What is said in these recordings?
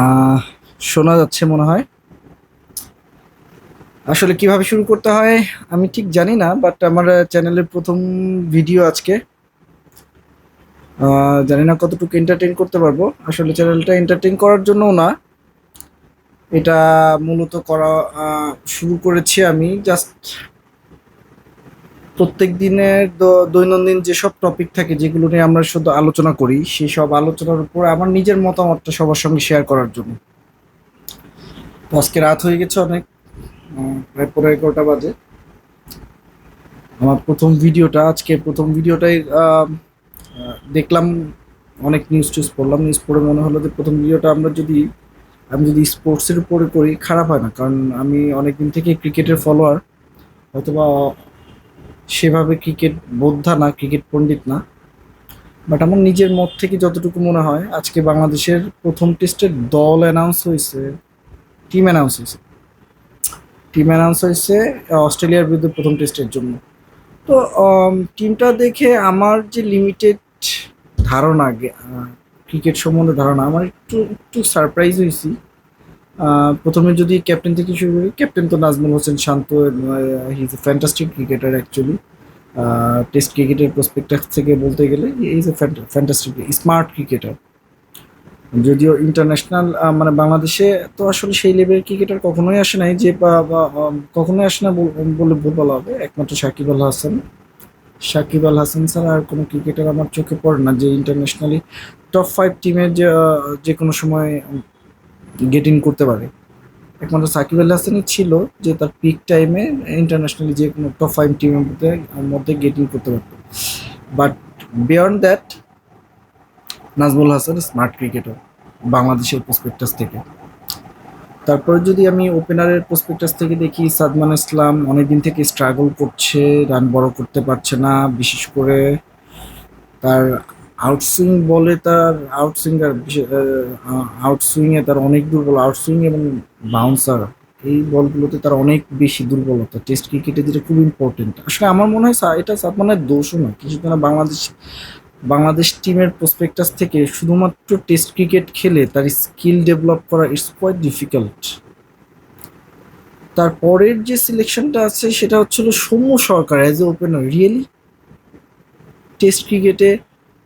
আহ শোনা যাচ্ছে মনে হয়। আসলে কিভাবে শুরু করতে হয় আমি ঠিক জানি না, বাট আমার চ্যানেলের প্রথম ভিডিও আজকে। জানি না কতটুকু এন্টারটেইন করতে পারবো। আসলে চ্যানেলটা এন্টারটেইন করার জন্যও না, এটা মূলত করা শুরু করেছি আমি জাস্ট প্রত্যেক দিনের দৈনন্দিন যেসব টপিক থাকে যেগুলো নিয়ে আমরা শুধু আলোচনা করি, সেই সব আলোচনার উপর আমার নিজের মতামতটা সবার সঙ্গে শেয়ার করার জন্য। তো আজকে রাত হয়ে গেছে অনেক, প্রায় 11:30 বাজে। আমার প্রথম ভিডিওটাই দেখলাম, অনেক নিউজ টিউজ পড়লাম, নিউজ পড়ে মনে হলো যে প্রথম ভিডিওটা আমি যদি স্পোর্টসের উপরে করি খারাপ হয় না, কারণ আমি অনেকদিন থেকে ক্রিকেটের ফলোয়ার, হয়তোবা সেভাবে ক্রিকেট বোদ্ধা না, ক্রিকেট পণ্ডিত না, বাট আমার নিজের মত থেকে যতটুকু মনে হয় আজকে বাংলাদেশের প্রথম টেস্টের দল অ্যানাউন্স হয়েছে, টিম অ্যানাউন্স হয়েছে টিম অ্যানাউন্স হয়েছে অস্ট্রেলিয়ার বিরুদ্ধে প্রথম টেস্টের জন্য। তো টিমটা দেখে আমার যে লিমিটেড ধারণা, ক্রিকেট সম্বন্ধে ধারণা, আমার একটু একটু সারপ্রাইজ হয়েছি। প্রথমে যদি ক্যাপ্টেন থেকে শুরু করি, ক্যাপ্টেন তো Najmul Hossain Shanto. He is a fantastic cricketer actually. Test ক্রিকেটের প্রসপেক্টাস থেকে বলতে গেলে he is a fantastic smart cricketer. যদিও ইন্টারন্যাশনাল মানে বাংলাদেশে তো আসলে সেই লেভেলের ক্রিকেটার কখনোই আসে নাই, যে কখনোই আসে না বলে ভুল বলা হবে। একমাত্র সাকিব আল হাসান ছাড়া আর কোনো ক্রিকেটার আমার চোখে পড়ে না যে ইন্টারন্যাশনালি টপ 5 টিমের যে কোনো সময় গেট ইন করতে পারে। একমাত্র সাকিব আল হাসানই ছিল যে তার পিক টাইমে ইন্টারন্যাশনালি যে কোনো টপ 5 টিমের মধ্যে গেট ইন করতে পারতো। But beyond that, Nazmul Hasan smart cricketer বাংলাদেশের প্রসপেক্টাস থেকে। তারপরে যদি আমি ওপেনারের প্রসপেক্টাস থেকে দেখি, সাদমান ইসলাম অনেকদিন থেকে স্ট্রাগল করছে, রান বড় করতে পারছে না। বিশেষ করে তার আউটসুইং বলে, তার আউটসুইংয়ে তার অনেক দুর্বল, আউটসুইং এবং বাউন্সার, এই বলগুলোতে তার অনেক বেশি দুর্বলতা। টেস্ট ক্রিকেটে যেটা খুব ইম্পর্টেন্ট, আসলে আমার মনে হয় এটা সাদমানের দোষও না কিছু না। বাংলাদেশ টিমের প্রসপেক্টাস থেকে শুধুমাত্র টেস্ট ক্রিকেট খেলে তার স্কিল ডেভেলপ করা ইটস কোয়াইট ডিফিকাল্ট। তারপরের যে সিলেকশনটা আছে সেটা হচ্ছিল Soumya Sarkar as a opener. Really test ক্রিকেটে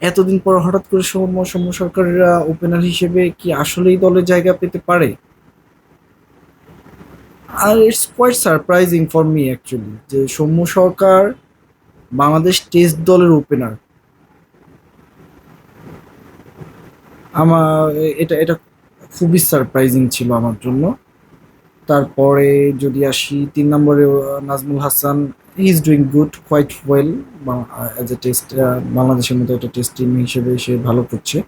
এতদিন পর হঠাৎ করে সৌম্য সরকারের ওপেনার হিসেবে কি আসলেই দলে জায়গা পেতে পারে? আর it's quite surprising for me actually যে সৌম্য সরকার বাংলাদেশ টেস্ট দলের ওপেনার। আমার এটা এটা খুবই সারপ্রাইজিং ছিল আমার জন্য। তারপরে যদি আসি 3 নম্বরে, Najmul Hasan, he is doing good, quite well. As a test বাংলাদেশের মতো একটা টেস্ট টিম হিসেবে সে ভালো করছে।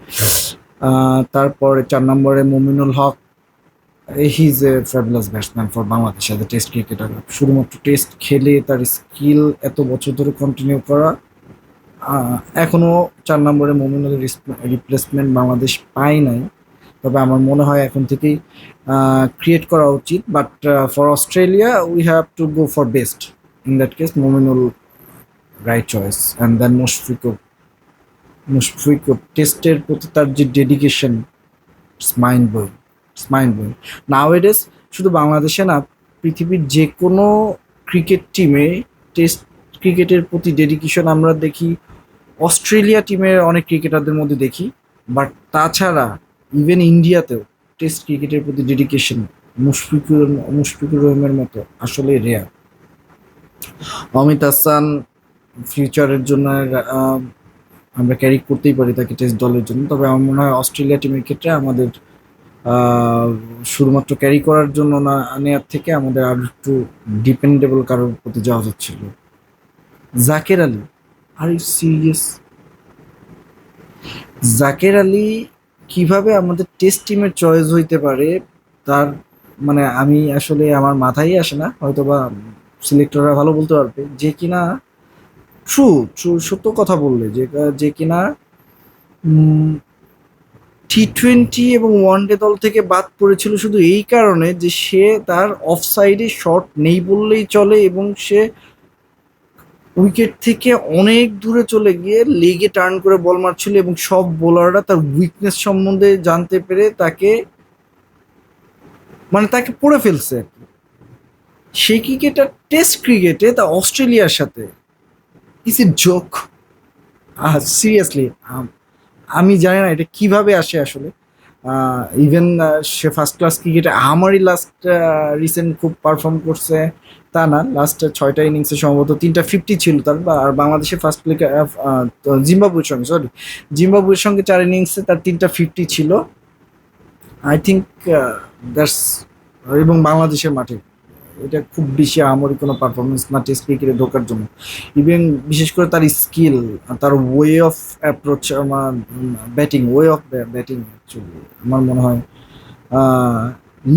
তারপরে 4 নম্বরে Mominul Haque, he is a fabulous batsman for Bangladesh as a test cricketer. শুধুমাত্র টেস্ট খেলে তার স্কিল এত বছর ধরে কন্টিনিউ করা, এখনো 4 নম্বরে মুমিনুলের রিপ্লেসমেন্ট বাংলাদেশ পায় নাই। তবে আমার মনে হয় এখন থেকেই ক্রিয়েট করা উচিত। But for Australia we have to go for best. In that case Mominul right choice. And then Mushfiqur টেস্টের প্রতি তার যে ডেডিকেশন, মাইন্ড ব্লোয়িং। নাওএডেজ শুধু বাংলাদেশে না, পৃথিবীর যে কোনো ক্রিকেট টিমে টেস্ট ক্রিকেটের প্রতি ডেডিকেশন আমরা দেখি। অস্ট্রেলিয়া টিমের অনেক ক্রিকেটারদের মধ্যে দেখি, বাট তাছাড়া ইভেন ইন্ডিয়াতেও টেস্ট ক্রিকেটের প্রতি ডেডিকেশন মুশফিকুর মুশফিকুর রহিমের মতো আসলে রেয়ার। অমিত হাসান ফিউচারের জন্য আহ, আমরা ক্যারি করতেই পারি তাকে টেস্ট দলের জন্য। তবে আমার মনে হয় অস্ট্রেলিয়া টিমের ক্ষেত্রে আমাদের আহ, শুধুমাত্র ক্যারি করার জন্য না নেওয়ার থেকে আমাদের আর একটু ডিপেন্ডেবল কারোর প্রতি যাওয়া যাচ্ছিল। Zaker Ali, are you serious? Zaker Ali কিভাবে আমাদের টেস্ট টিমের চয়েস হইতে পারে, তার মানে আমি আসলে আমার মাথায় আসে না। হয়তোবা সিলেক্টররা ভালো বলতে পারবে, যে কিনা ট্রু ট্রু সত্য কথা বললে, যে কিনা টি-20 এবং ওয়ানডে দল থেকে বাদ পড়েছিল শুধু এই কারণে যে সে তার অফ সাইডে শট নেই বললেই চলে, এবং সে উইকেট থেকে অনেক দূরে চলে গিয়ে লেগে টার্ন করে বল মারছিল, এবং সব বোলাররা তার উইকনেস সম্বন্ধে জানতে পেরে তাকে মানে তাকে পড়ে ফেলছে আর কি। সেই ক্রিকেটার টেস্ট ক্রিকেটে তা অস্ট্রেলিয়ার সাথে, ইজ ইট জোক? সিরিয়াসলি আমি জানি না এটা কিভাবে আসে আসলে। ইভেন সে ফার্স্ট ক্লাস ক্রিকেটে আমারই লাস্ট রিসেন্ট খুব পারফর্ম করছে তা না, লাস্ট 6টা ইনিংসে সম্ভবত 3টা 50 ছিল তার, আর বাংলাদেশের ফার্স্ট প্লে জিম্বাবুয়ের সঙ্গে, সরি, জিম্বাবুয়ের সঙ্গে 4 ইনিংসে তার 3টা 50 ছিল আই থিঙ্ক। দ্যাটস, এবং বাংলাদেশের মাঠে এটা খুব বেশি আমারই কোনো পারফরমেন্স না টেস্ট ক্রিকেটে ঢোকার জন্য। ইভেন বিশেষ করে তার স্কিল, তার ওয়ে অফ অ্যাপ্রোচ, আমার ওয়ে অফ ব্যাটিং অ্যাকচুয়ালি আমার মনে হয় আহ,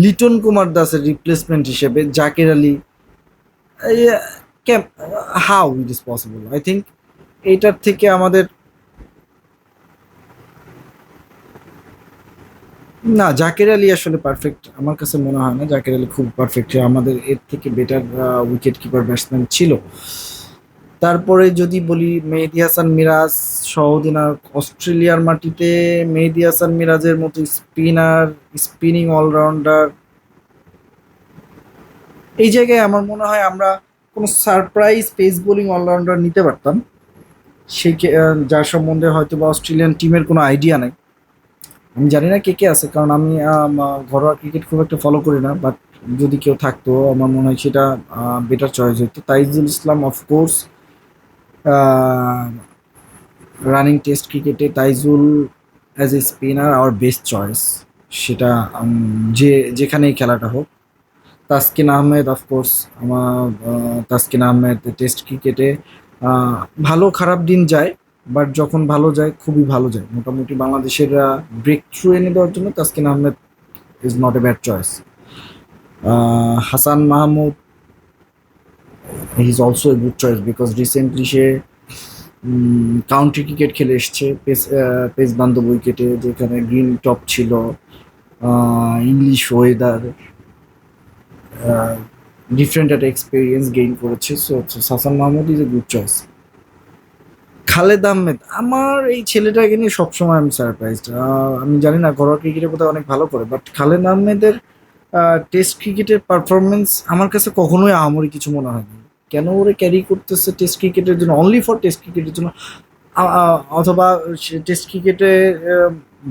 লিটন কুমার দাসের রিপ্লেসমেন্ট হিসেবে Zaker Ali, how it is possible? I think এইটার থেকে আমাদের, না, জাকের আলী আসলে পারফেক্ট আমার কাছে মনে হয় না। জাকের আলী খুব পারফেক্ট, আমাদের এর থেকে বেটার উইকেট কিপার ব্যাটসম্যান ছিল। তারপরে যদি বলি মেহেদী হাসান মিরাজ, সহ অধিনায়ক, অস্ট্রেলিয়ার মাটিতে মেহেদী হাসান মিরাজের মতো স্পিনার, স্পিনিং অলরাউন্ডার, এই জায়গায় আমার মনে হয় আমরা কোনো সারপ্রাইজ পেস বোলিং অলরাউন্ডার নিতে পারতাম, যার সম্বন্ধে হয়তো বা অস্ট্রেলিয়ান টিমের কোনো আইডিয়া নাই। আমি জানি না কে কে আছে, কারণ আমি ঘরোয়া ক্রিকেট খুব একটা ফলো করি না, বাট যদি কেউ থাকতো আমার মনে হয় সেটা বেটার চয়েস হতো। তাইজুল ইসলাম অফকোর্স, রানিং টেস্ট ক্রিকেটে Taijul as a spinner our best choice, সেটা যে যেখানেই খেলাটা হোক। তাসকিন আহমেদ অফকোর্স, আমার তাসকিন আহমেদ টেস্ট ক্রিকেটে ভালো খারাপ দিন যায়, বাট যখন ভালো যায় খুবই ভালো যায়, মোটামুটি বাংলাদেশের ব্রেক থ্রু এনে দেওয়ার জন্য Taskin Ahmed is not a bad choice. Hasan Mahmud, he is also a good choice because recently say county cricket খেলে এসছে, পেস বান্ধব উইকেটে, যেখানে গ্রিন টপ ছিল, ইংলিশ ওয়েদার, ডিফারেন্ট একটা এক্সপিরিয়েন্স গেইন করেছে। So Hasan Mahmud is a good choice. Khaled Ahmed, আমার এই ছেলেটাকে নিয়ে সবসময় আমি সারপ্রাইজড। আমি জানি না ঘরোয়া ক্রিকেটে বোধহয় অনেক ভালো করে, বাট খালেদ আহমেদের টেস্ট ক্রিকেটের পারফরমেন্স আমার কাছে কখনোই আহামরি কিছু মনে হয়নি। কেন ওরে ক্যারি করতেছে টেস্ট ক্রিকেটের জন্য, অনলি ফর টেস্ট ক্রিকেটের জন্য, অথবা টেস্ট ক্রিকেটে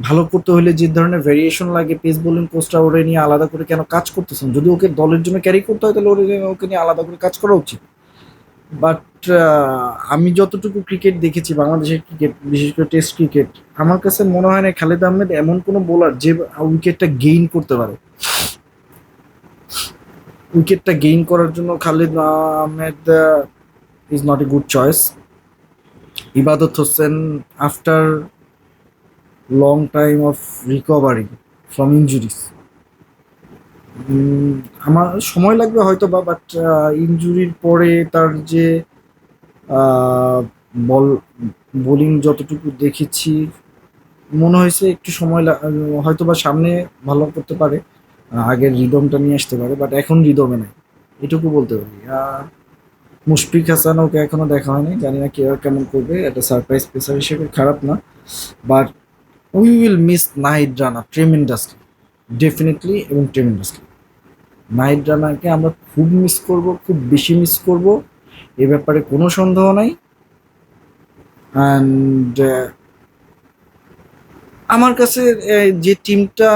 ভালো করতে হলে যে ধরনের ভেরিয়েশন লাগে পেস বোলিং কোচটা ওরে নিয়ে আলাদা করে কেন কাজ করতেছেন? যদি ওকে দলের জন্য ক্যারি করতে হয় তাহলে ওকে নিয়ে আলাদা করে কাজ করা উচিত। বাট আমি যতটুকু ক্রিকেট দেখেছি, বাংলাদেশের ক্রিকেট, বিশেষ করে টেস্ট ক্রিকেট, আমার কাছে মনে হয় না খালেদ আহমেদ এমন কোনো বোলার যে উইকেটটা গেইন করতে পারে। উইকেটটা গেইন করার জন্য Khaled Ahmed is not a good choice. Ebadot Hossain, after long time off recovery from injuries, আমার সময় লাগবে হয়তো বা, বাট ইনজুরির পরে তার যে বল বোলিং যতটুকু দেখেছি মনে হয়েছে একটু সময় হয়তো বা সামনে ভালো করতে পারে, আগের রিদমটা নিয়ে আসতে পারে, বাট এখন রিদমে নাই, এটুকু বলতে পারি। মুশফিক হাসান, ওকে এখনো দেখা হয়নি, জানি না কে আর কেমন করবে, একটা সারপ্রাইজ পেসার হিসেবে খারাপ না, but we will miss Nahid Rana tremendously, definitely এবং ট্রেমেন্ডাসলি। নাহিদ রানাকে আমরা খুব মিস করব, খুব বেশি মিস করব, এ ব্যাপারে কোনো সন্দেহ নাই। অ্যান্ড আমার কাছে যে টিমটা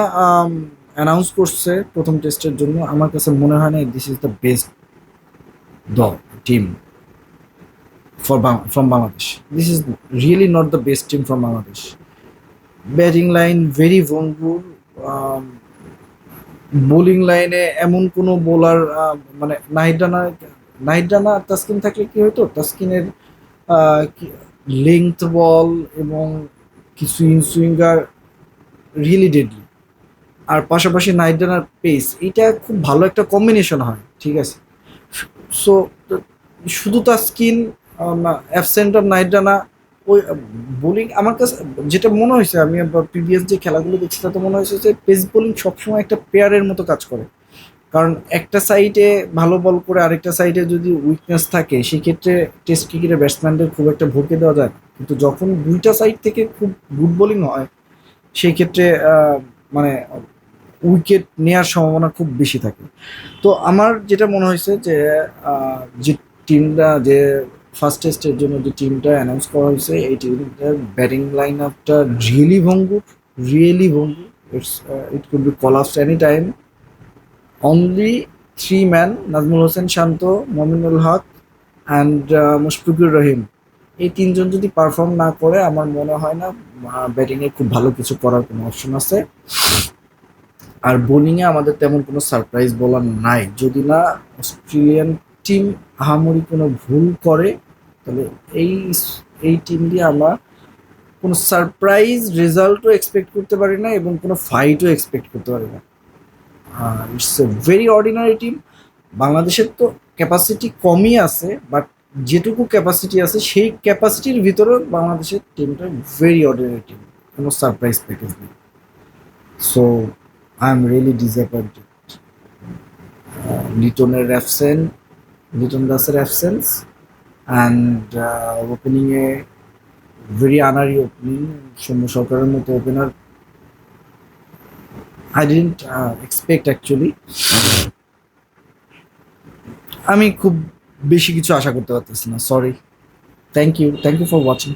অ্যানাউন্স করছে প্রথম টেস্টের জন্য, আমার কাছে মনে হয় না দিস ইজ দ্য বেস্ট দল team from Bangladesh. This is really not the best team from Bangladesh. Batting line very ভঙ্গুর, বোলিং লাইনে এমন কোনো বোলার, মানে নাহিদ রানা আর তাসকিন থাকলে কি হতো, তাসকিনের লেংথ বল এবং কিছু ইনসুইঙ্গার রিয়েলি ডেডলি, আর পাশাপাশি নাহিদ রানার পেস, এটা খুব ভালো একটা কম্বিনেশন হয়, ঠিক আছে। সো শুধু তাসকিন অ্যাবসেন্ট অফ নাহিদ রানা, ওই বোলিং আমার কাছে যেটা মনে হয়েছে, আমি প্রিভিয়াস যে খেলাগুলো দেখছি তাতে মনে হয়েছে যে পেস বোলিং সবসময় একটা পেয়ারের মতো কাজ করে, কারণ একটা সাইডে ভালো বল করে আরেকটা সাইডে যদি উইকনেস থাকে সেক্ষেত্রে টেস্ট ক্রিকেটের ব্যাটসম্যানদের খুব একটা ভরকে দেওয়া যায় না। কিন্তু যখন দুইটা সাইড থেকে খুব গুড বোলিং হয় সেই ক্ষেত্রে মানে উইকেট নেওয়ার সম্ভাবনা খুব বেশি থাকে। তো আমার যেটা মনে হয়েছে যে যে টিমটা যে ফার্স্ট টেস্টের জন্য যে টিমটা অ্যানাউন্স করা হয়েছে এই টিমটার ব্যাটিং লাইন আপটা রিয়েলি ভঙ্গুর। It could be collapsed any time. Only three man, Najmul Hossain Shanto, Mominul Haque and Mushfiqur Rahim, এই তিনজন যদি পারফর্ম না করে আমার মনে হয় না ব্যাটিংয়ে খুব ভালো কিছু করার কোনো অপশন আছে। আর বোলিংয়ে আমাদের তেমন কোনো সারপ্রাইজ বলার নাই, যদি না অস্ট্রেলিয়ান টিম আহামরি কোনো ভুল করে, তাহলে এই এই টিম দিয়ে আমরা কোনো সারপ্রাইজ রেজাল্টও এক্সপেক্ট করতে পারি না এবং কোনো ফাইটও এক্সপেক্ট করতে পারি না। It's a very ordinary team. বাংলাদেশের তো ক্যাপাসিটি কমই আছে, বাট যেটুকু ক্যাপাসিটি আছে সেই ক্যাপাসিটির ভিতরে বাংলাদেশের টিমটা ভেরি অর্ডিনারি টিম, কোনো সারপ্রাইজ প্যাকেজ নেই। So I am really disappointed. লিটনের অ্যাবসেন্ট, লিটন দাসের অ্যাবসেন্স অ্যান্ড ওপেনিংয়ে ভেরি আনারি ওপেনিং। সৌম্য সরকারের মতো opener I didn't expect actually. আমি খুব বেশি কিছু আশা করতে পারতেছি না, sorry. Thank you for watching.